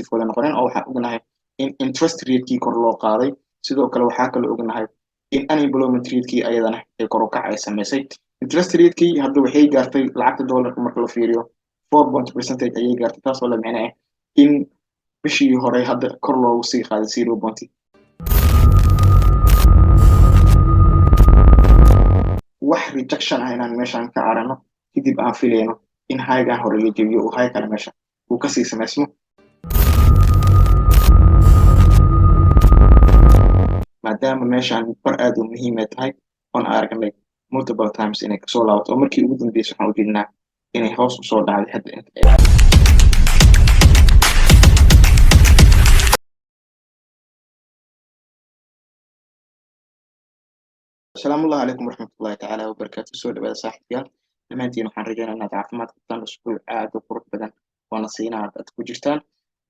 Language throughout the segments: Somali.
positive wada noqoneen oo waxaan ognahay in interest rate-kii kor loo qaaday sidoo kale waxaa kaloo ognahay in unemployment rate-kii ayadana ay kor u kac ay samaysay interest rate-kii hadda waxay gaartay lacagta dollarka marka la fiiriyo 4% ayay gaartay taasoo la micno ah in bishii hore hadda kor loogu sii qaaday 0. wax rejection ah inaan meeshaan ka aragno kadib aan filayno in haygan hore la jebiyo oo hay kale meesha uu kasii samaysmo maadaama meeshaan bar aad u muhiim ay tahay oon aragnay multiple times inay kasoo laabato oo markii ugu dambeysay waxaan u jeednaa inay hoos usoo dhacday hadda inta السلام الله عليكم ورحمة الله تعالى وبركاته سؤال بهذا صاحب يال لما أنتي نحن رجعنا إن عافمات قطان أسبوع عاد وقرب بدن ونصينا عاد كوجرتان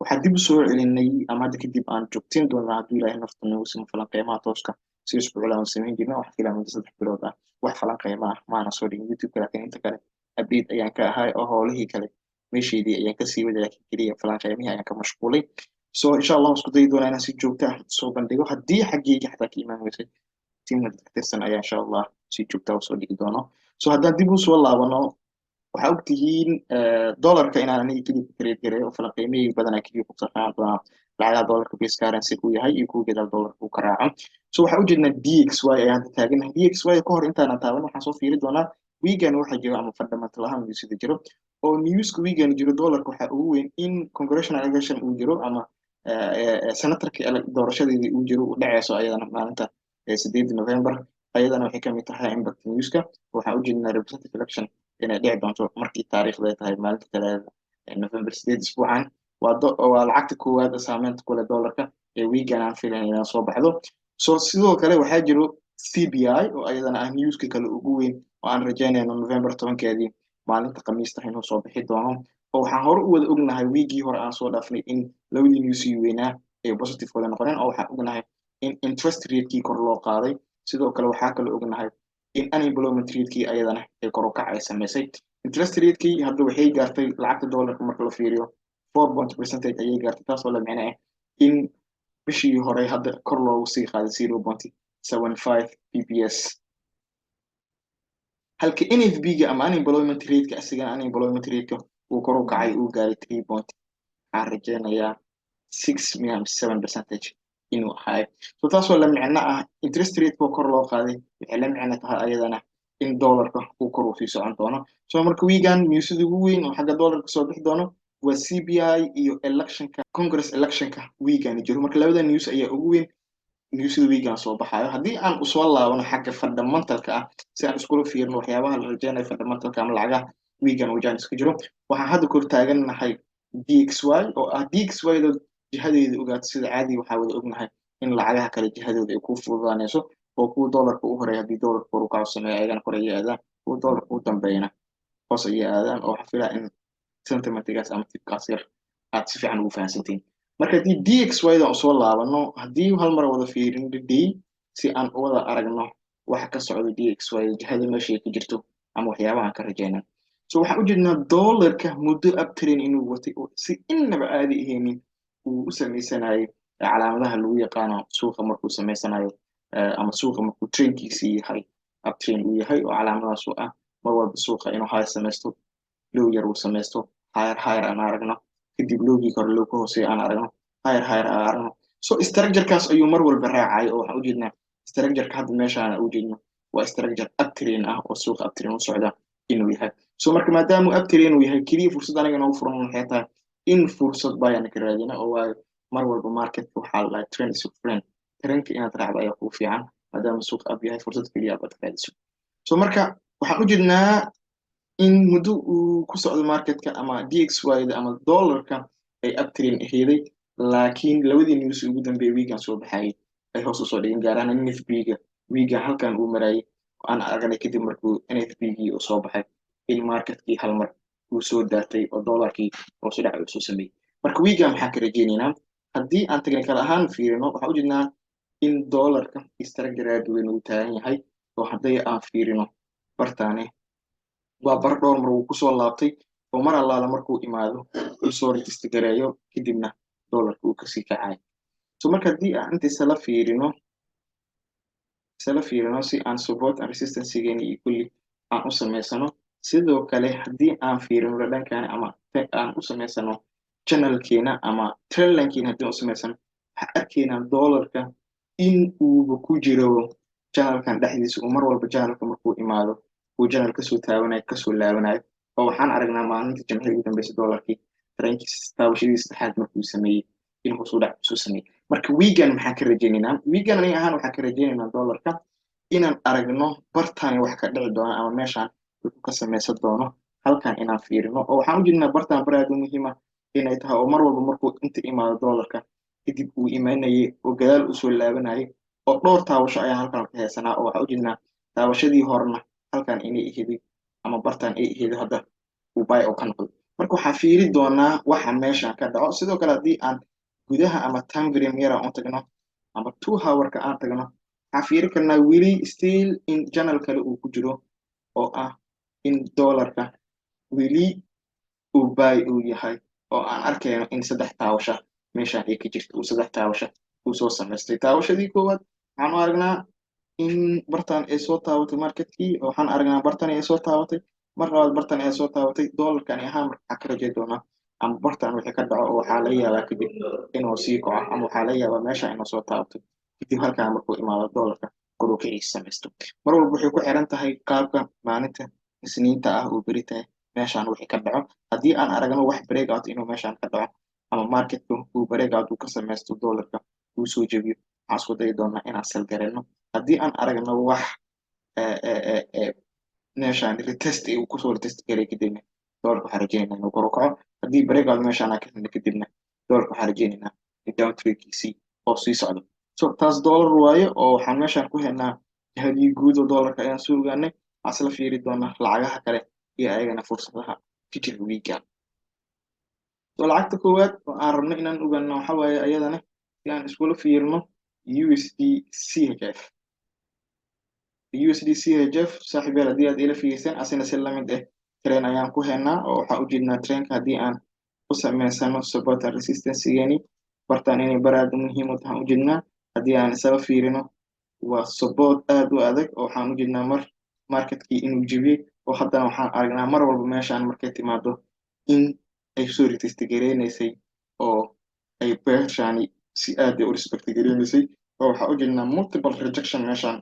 وحدي بسؤال إني أما دك دي بان جوكتين دون عاد ولا هنا في النوس مثلا قيمة توسكا سي أسبوع لا نسمين جينا وحكي لهم جزء بلودا واحد فلان قيمة معنا سوري يوتيوب لكن أنت كده أبيد أيام كهاي أو هو له كده ماشي دي أيام كسي ولا لكن كده فلان قيمة أيام كمشغولي إن شاء الله اسكو دي دون أنا سي جوكتا سو بندقو حدي حقيقي حتى كيما ويسي tiimka dadka tirsan ayaa insha allah si joogta u soo dhigi doono so haddaan dib u soo laabano waxaa ogtihiin dollarka inaan aniga keliya ku trade gareeyo oo falanqeymihii badanaa keliya ku sarfaan doonaa lacagaha dollarka base currency ku yahay iyo kuwa gadaal dollarka uu ka raaco so waxaa ujeednaa dxy ayaan hadda taaganahay dxy ka hor intaanan taaban waxaan soo fiiri doonaa wiigan waxa jiro ama fundamental ahaan newsida jiro oo newska wiigan jiro dollarka waxaa ugu weyn in congressional election uu jiro ama senatorka doorashadeedii uu jiro u dhaceyso ayadana maalinta 8 November ayadana waxay ka mid tahay impact newska waxaan u jeednaa representative election inay dhici doonto markii taariikhda tahay maalinta talaada November 8 isbuucan waa lacagta koowaad ee saameynta ku leh dollarka ee wiigan aan filayn inay soo baxdo so sidoo kale waxaa jiro CPI oo ayadana ah newska kale ugu weyn oo aan rajaynayno November 10keedii maalinta khamiista inuu soo bixi doono oo waxaan hore u wada ognahay wiigii hore aan soo dhaafnay in labadii news weynaa ay positive wada noqoneen oo waxaan ognahay in interest rate-kii kor loo qaaday sidoo kale waxaa kaloo ognahay in unemployment rate-kii ayadana ay kor u kac ay samaysay interest rate-kii hadda waxay gaartay lacagta dollarka marka la fiiriyo 4% ayay gaartay taasoo la micno ah in bishii hore hadda kor loogu sii qaaday 0.75 bps halka NFP-ga ama unemployment rate-ka asigana unemployment rate-ka uu kor u kacay uu gaaray 3 point waxaan rajaynayaa 6 maybe 7% inuu ahay so taasoo la micno ah interest rate kor loo qaaday waxay la micno tahay ayadana in dollarka uu kor u sii socon doono so marka wiigan newsida ugu weyn oo xagga dollarka soo bixi doono waa CPI iyo electionka congress electionka wiigan jiro marka labada news ayaa ugu weyn newsida wiigan soo baxayo haddii aan usoo laabano xagga fundamentalka ah si aan iskula fiirno waxyaabaha la rajaynayo fundamentalka ama lacagaha wiigan wajan iska jiro waxaan hadda kor taaganahay DXY oo ah DXY jihadeeda ogaad sida caadi waxaa wada ognahay in lacagaha kale jihadooda ay ku fududaanayso oo kuwa dollarka u horeeya haddii dollarka kor u kaco sameeya ayagana kor ayay aadaan kuwa dollarka u dambeeyana hoos ayay aadaan oo waxaa filaa in sentimentigaas ama tibkaas yar aad si fiican ugu fahansantiin marka haddii DXY-da usoo laabano haddii hal mar wada fiirin day si aan u wada aragno waxa ka socda DXY jihada meesha ay ka jirto ama waxyaabahan ka rajaynaa so waxaan u jeednaa dollarka muddo abtirin inuu watay oo si innaba caadi ahaynin uu u sameysanayo calaamadaha lagu yaqaano suuqa markuu sameysanayo ama suuqa markuu trainkiisii yahay uptrain uu yahay oo calaamadaas u ah mar walba suuqa inuu high sameysto low yar uu sameysto higher aan aragno kadib lowgii kore low ka hooseeya aan aragno higher aan aragno so structurekaas ayuu mar walba raacay oo waxaan u jeednaa structureka hadda meeshaan u jeedno waa structure uptrain ah oo suuqa uptrain u socda inuu yahay so marka maadaama uptrain uu yahay keliya fursad aniga noogu furan waxay tahay in fursad bayaan ka raadina oo waayo mar walba marketka waxaa la trend is friend trendka inaad raacdo ayaa kuu fiican maadaama suuq ab yahay fursad keliya aad raadiso so marka waxaan u jeednaa in muddo uu ku socdo marketka ama DXY-da ama dollarka ay uptrain aheeday laakiin labadii news ugu dambeeyay wiigan soo baxay ay hoos u soo dhigeen gaar ahaan NFP-ga wiigan halkan uu marayay aan aragnay kadib markuu NFP-gii uu soo baxay in marketkii hal mar uu soo daatay oo dollarkii hoos u dhac uu soo sameeyay marka wiigan maxaan ka rajaynaynaa haddii aan technical ahaan fiirino waxaan u jeednaa in dollarka structure aad weyn uu taagan yahay oo haddii aan fiirino bartaane waa bar dhowr mar uu kusoo laabtay oo mar allaala markuu imaado uu soo register gareeyo kadibna dollarka uu kasii kacayo. So marka haddii aan inta isla fiirino si aan support and resistance-geeni iyo kulli aan u samaysano. Sidoo kale haddii aan fiirino dhankan ama aan u samaysano channelkeena ama trendline-keena haddii aan u samaysano, waxaan arkaynaa dollarka in uuba ku jiro channelkan dhexdiisa, uu mar walba channelka markuu imaado uu channel kasoo taabanayo kasoo laabanayo. Oo waxaan aragnaa maalinta Jimcihii ugu dambeysay dollarkii tareenkiisa taabashadii saddexaad markuu sameeyey in hoos u dhac kusoo sameeyey. Marka weekend maxaan ka rajaynaynaa? Weekend aniga ahaan waxaan ka rajaynaynaa dollarka inaan aragno bartaan wax ka dhici doona ama meeshaan wuxuu ka samaysan doono halkan inaan fiirino. Oo waxaan u jeednaa bartaan bar aad u muhiim ah inay tahay, oo mar walba markuu inta imaado dollarka kadib uu imaanayay oo gadaal usoo laabanayay, oo dhowr taabasho ayaan halkan ka haysanaa. Oo waxaan u jeednaa taabashadii horena halkan inay aheeday ama bartaan ay aheeday hadda uu buy oo ka noqdo. Marka waxaan fiiri doonaa waxa meeshan ka dhaco. Sidoo kale haddii aan gudaha ama time frame yar aan u tagno ama 2 hour-ka aan tagno, waxaan fiiri karnaa weli still in channel kale uu ku jiro oo ah in dollarka weli uu buy uu yahay, oo aan arkayno in saddex taabasho meeshan ay ka jirto, uu saddex taabasho uu soo samaystay. Taabashadii koowaad waxaan u aragnaa in bartaan ay soo taabatay marketkii, oo waxaan aragnaa bartaan ay soo taabatay mar labaad, bartaan ay soo taabatay dollarkani ahaan. Marka waxaan ka rajayn doonaa ama bartaan wixii ka dhaco, oo waxaa laga yaabaa kadib inuu sii kaco ama waxaa laga yaabaa meesha inuu soo taabato kadib halkaa markuu imaado dollarka kor u kiciisa samaysto. Mar walba waxay ku xiran tahay qaabka maalinta isniinta ah oo beri tahay meeshaan wixii ka dhaco. Haddii aan aragno wax breakout inuu meeshaan ka dhaco ama marketka uu breakout uu ka samaysto dollarka uu soo jebiyo, waxaan isku dayi doonaa inaan sell gareyno. Haddii aan aragno wax meeshaan retest uu kusoo retest garay kadibna dollarka waxaan rajaynaynaa inuu kor u kaco. Haddii breakout meeshaan aan ka helno kadibna dollarka waxaan rajaynaynaa in down trade-kiisii oo sii socdo. So taas dollar waaye, oo waxaan meeshaan ku helnaa jihadii guud oo dollarka ayaan soo ogaanay. Waxaan isla fiiri doonaa lacagaha kale iyo ayagana fursadaha ka jira weekend. So lacagta koowaad oo aan rabno inaan ogaano waxa waaye ayadana si aan iskula fiirino USD CHF. USD CHF saaxiib yaal haddii aad ila fiirsan asina si la mid ah trend ayaan ku helnaa. Oo waxaan u jeednaa trendka haddii aan u samaysano support and resistance-geeni bartaan inay bar aad u muhiim u tahay u jeednaa. Haddii aan isla fiirino waa support aad u adag, oo waxaan u jeednaa marketkii inuu jebiyey, oo haddana waxaan aragnaa mar walba meeshaan markay timaado in ay soo retest gareynaysay oo ay beeshani si aad u respect gareynaysay. Oo waxaan u jeednaa multiple rejection meeshaan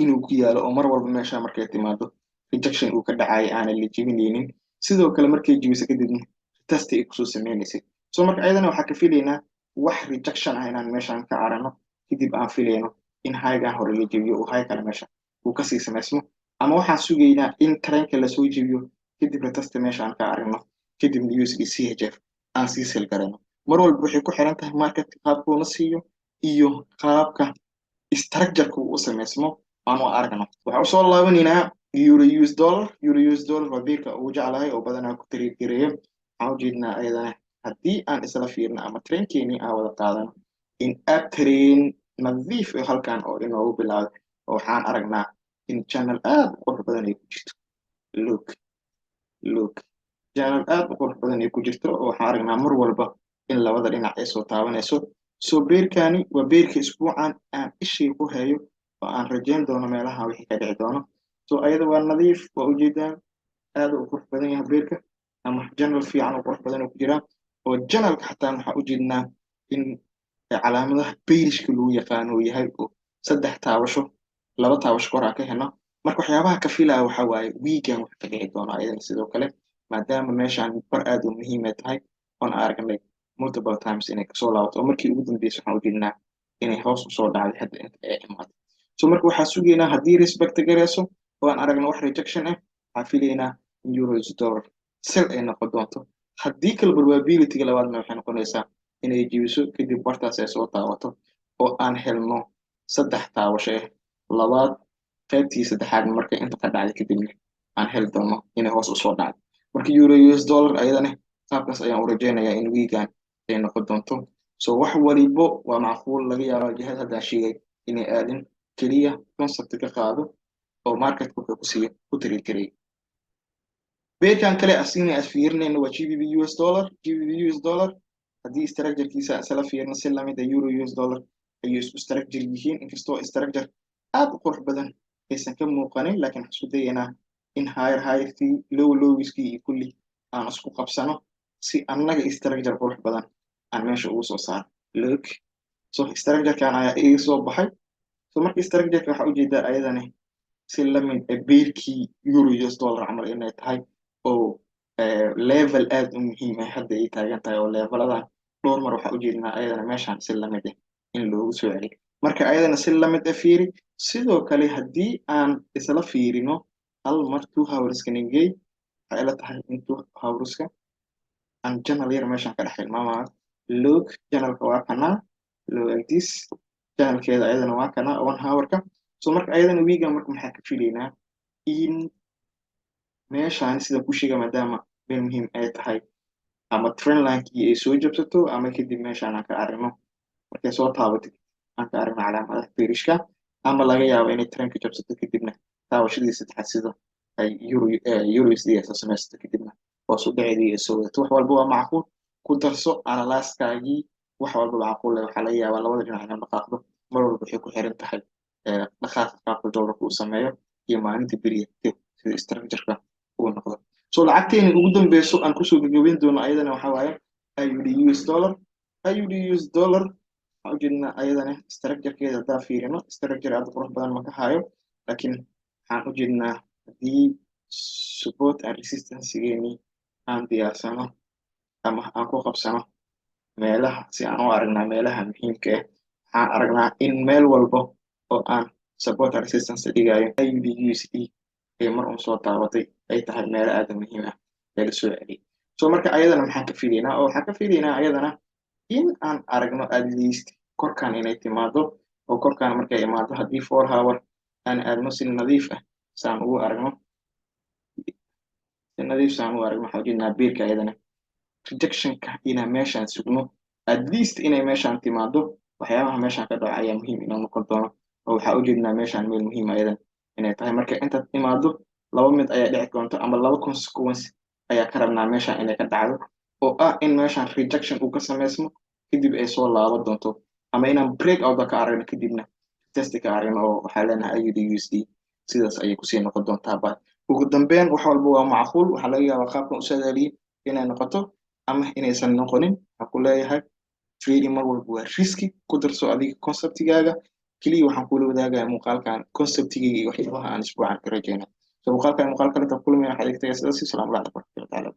inuu ku yaalo, oo mar walba meesha markay timaado rejection uu ka dhacay aanan la jebinaynin. Sidoo kale markay jebiso kadibna retest ay kusoo sameynaysay. So marka ayadana waxaan ka filaynaa wax rejection ah inaan meeshaan ka aragno kadib aan filayno in high-gan hore la jebiyo oo high kale meesha uu kasii samaysmo, ama waxaan sugaynaa in trendka lasoo jebiyo kadib retest meeshaan ka aragno kadibna USD CHF aan sii sell gareyno. Mar walba waxay ku xiran tahay marketka qaabka uu na siiyo iyo qaabka structure-ka uu u samaysmo aan u aragno. Waxaan usoo laabanaynaa euro US dollar. Euro US dollar waa biirka ugu jeclahay oo badanaa ku trade gareeya. Waxaan u jeednaa ayadana haddii aan isla fiirno ama trendkeennii aan wada qaadano in trend nadiif ah halkan oo inoogu bilaabay, oo waxaan aragnaa in channel aad u qurux badan ay ku jirto. Look channel aad u qurux badan ay ku jirto, oo waxaan aragnaa mar walba in labada dhinac ay soo taabanayso. So beerkani waa beerka isbuucan aan ishii ku hayo, oo aan rajayn doono meelaha wixii ka dhici doono. So ayada waa nadiif, waa ujeedaan aad u qurux badan yahay beerka, ama channel fiican oo qurux badan oo ku jira. oo channelka xataa waxaan u jeednaa in calaamadaha beerishka lagu yaqaano uu yahay oo saddex taabasho, laba taabasho kor aan ka helno. Marka waxyaabaha ka filaya waxa waaye weekend wax ka dhici doona ayadana sidoo kale, maadaama meeshaan bar aad u muhiim ay tahay oon aragnay multiple times inay kasoo laabato. Oo markii ugu dambeysay waxaan u jeednaa inay hoos usoo dhacday hadda inta ay imaatay. So marka waxaan sugaynaa haddii respect gareyso oo aan aragno wax rejection ah, waxaan filaynaa in euro US dollar sell ay noqon doonto. Haddii kale probability-ga labaadna waxay noqonaysaa inay jebiso kadib bartaas ay soo taabato oo aan helno saddex taabasho ah labaad qaybtii saddexaad markay inta ka dhacday kadibna aan heli doono inay hoos usoo dhacdo. Marka euro US dollar ayadana qaabkaas ayaan u rajaynayaa in weekend ay noqon doonto. So wax walibo waa macquul, laga yaabaa jihad haddaa sheegay inay aadin, keliya concept ka qaado oo marketka wuxuu ku siiyo ku trade gareey. beerkan kale asigna as fiirinayna waa GBP US dollar. GBP US dollar haddii structure-kiisa isla fiirino si lamid ah euro US dollar ayay isku structure yihiin inkastoo structure aad u qurux badan aysan ka muuqanin laakiin waxaan isku dayaynaa in higherkii lowiskii iyo kulli aan isku qabsano si annaga structure qurux badan aan meesha ugu soo saaro look so structure-kan ayaa iga soo baxay so markii structure-ka waxaa ujeedaa ayadani si lamid ah beerkii euro US dollar camal inay tahay oo level aad u muhiim ah hadda ay taagan tahay oo leveladan dhowr mar waxaa ujeednaa ayadana meeshaan si lamid ah in loogu soo celiyo marka ayadana si lamid ah fiiri sidoo kale haddii aan isla fiirino hal mar 2 hourska ningey waxay ila tahay in 2 hourska aan channel yar meeshaan ka dhex tilmaamaya look channelka waa kanaa look like this channelkeeda ayadana waa kanaa 1 hourka so marka ayadana wiiga marka maxaa ka filaynaa in meeshaan sida ku sheega maadaama meel muhiim ay tahay ama trendline-kii ay soo jabsato ama kadib meeshaan aan ka aragno markay soo taabato aan ka aragno calaamadaha beerishka ama laga yaabo inay trendka jabsato kadibna taabashadii saddexaad sida ay euro USD ay soo samaysato kadibna hoos u dhaceedii ay soo wadato wax walba waa macquul ku darso analyskaagii wax walba macquul leh waxaa laga yaabaa labada dhinac inay dhaqaaqdo mar walba waxay ku xiran tahay dhaqaaqa qaabka dollarka uu sameeyo iyo maalinta beriya sida structure-ka uu noqdo so lacagteena ugu dambeyso aan kusoo gagabeyn doono ayadana waxaa waaye AUD US dollar AUD US dollar waxaan ujeednaa ayadana structure-keeda haddaan fiirino structure aad u qurux badan ma ka hayo laakiin waxaan ujeednaa haddii support and resistance-geenii aan diyaarsano ama aan ku qabsano meelaha si aan u aragnaa meelaha muhiimka ah waxaan aragnaa in meel walba oo aan support and resistance dhigayo AUD USD ee mar un soo taabatay ay tahay meelo aad u muhiim ah ee la soo celiyay so marka ayadana maxaan ka filaynaa oo waxaan ka filaynaa ayadana in aan aragno at least korkaan inay timaado oo korkaan markay imaado haddii 4 hour aan aadno si nadiif ah saan ugu aragno si nadiif saan ugu aragno waxaan ujeednaa beerka ayadana rejectionka inaan meeshaan sugno at least inay meeshaan timaado waxyaabaha meeshaan ka dhaca ayaa muhiim inoo noqon doono oo waxaa ujeednaa meeshaan meel muhiim ayadan inay tahay marka intaad timaado laba mid ayaa dhici doonto ama laba consequence ayaa ka rabnaa meeshaan inay ka dhacdo oo ah in meeshaan rejection uu ka sameysmo kadib ay soo laaban doonto ama inaan break out ka aragno kadibna test ka aragno oo waxaa leenahay AUD USD sidaas ayay kusii noqon doontaa ba ugu dambeyn wax walba waa macquul waxaa laga yaabaa qaabkan u saadaaliyey inay noqoto ama inaysan noqonin waxaan ku leeyahay trading mar walba waa riski ku darso adiga conceptigaaga keliya waxaan kula wadaagaya muuqaalkan conceptigayga iyo waxyaabaha aan isbuucan ka rajayna so muuqaalkan muuqaal kale ta kulmaya waxaa idinka tagay sidaas iyo salaamu calaykum waraxmatullahi taala